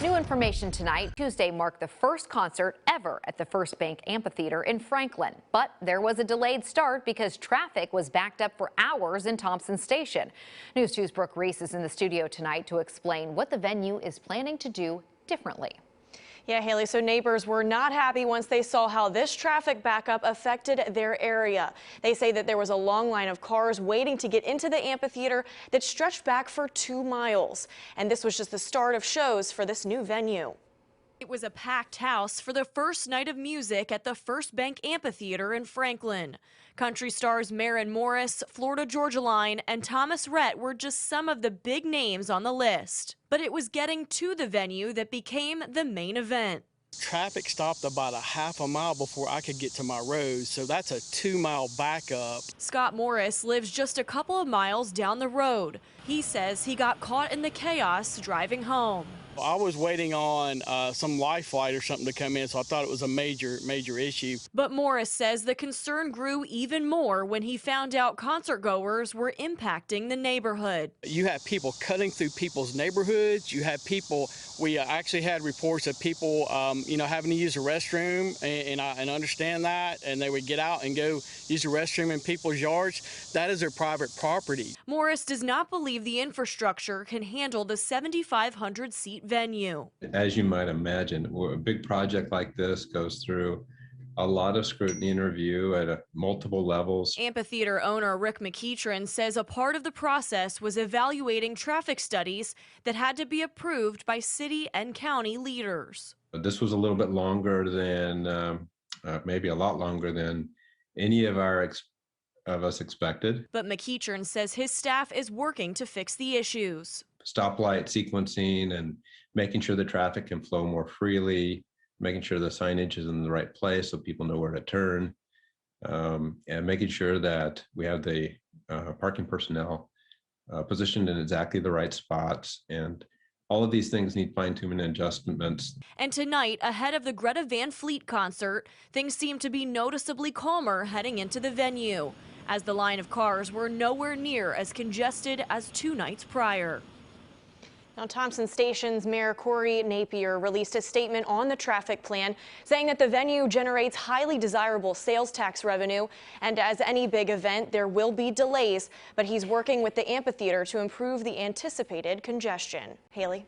New information tonight. Tuesday marked the first concert ever at the FirstBank Amphitheater in Franklin. But there was a delayed start because traffic was backed up for hours in Thompson Station. News 2's Brooke Reese is in the studio tonight to explain what the venue is planning to do differently. Yeah, Haley, so neighbors were not happy once they saw how this traffic backup affected their area. They say that there was a long line of cars waiting to get into the amphitheater that stretched back for 2 miles. And this was just the start of shows for this new venue. It was a packed house for the first night of music at the FirstBank Amphitheater in Franklin. Country stars Maren Morris, Florida Georgia Line, and Thomas Rhett were just some of the big names on the list. But it was getting to the venue that became the main event. Traffic stopped about a half a mile before I could get to my road, so that's a 2-mile backup. Scott Morris lives just a couple of miles down the road. He says he got caught in the chaos driving home. I was waiting on some life flight or something to come in, so I thought it was a major issue. But Morris says the concern grew even more when he found out concert goers were impacting the neighborhood. You have people cutting through people's neighborhoods. You have people, we actually had reports of people, having to use a restroom, and I understand that, and they would get out and go use the restroom in people's yards. That is their private property. Morris does not believe the infrastructure can handle the 7,500-seat venue. As you might imagine, a big project like this goes through a lot of scrutiny and review at multiple levels. Amphitheater owner Rick McEachran says a part of the process was evaluating traffic studies that had to be approved by city and county leaders. This was a little bit longer than, maybe a lot longer than any of us expected. But McEachran says his staff is working to fix the issues. Stoplight sequencing and making sure the traffic can flow more freely, making sure the signage is in the right place so people know where to turn, and making sure that we have the parking personnel positioned in exactly the right spots. And all of these things need fine-tuning and adjustments. And tonight, ahead of the Greta Van Fleet concert, things seem to be noticeably calmer heading into the venue, as the line of cars were nowhere near as congested as 2 nights prior. Now, Thompson Station's Mayor Corey Napier released a statement on the traffic plan, saying that the venue generates highly desirable sales tax revenue, and as any big event, there will be delays, but he's working with the amphitheater to improve the anticipated congestion. Haley?